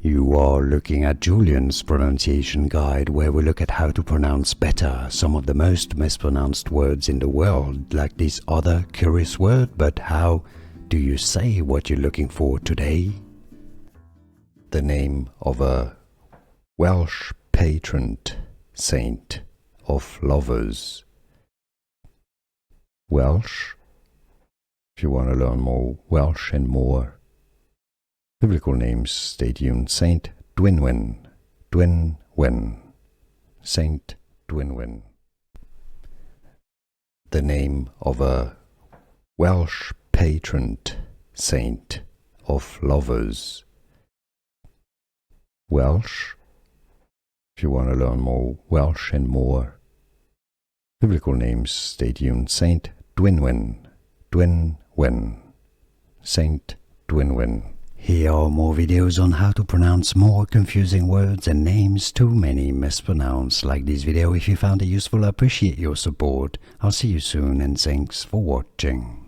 You are looking at Julian's pronunciation guide, where we look at how to pronounce better some of the most mispronounced words in the world, like this other curious word. But how do you say what you're looking for today? The name of a Welsh patron saint of lovers. Welsh. If you want to learn more Welsh and more biblical names, stay tuned. Saint Dwynwen, Dwynwen, Saint Dwynwen. The name of a Welsh patron saint of lovers. Welsh. If you want to learn more Welsh and more biblical names, stay tuned. Saint Dwynwen, Dwynwen, Saint Dwynwen. Here are more videos on how to pronounce more confusing words and names too many mispronounced. Like this video if you found it useful. I appreciate your support. I'll see you soon and thanks for watching.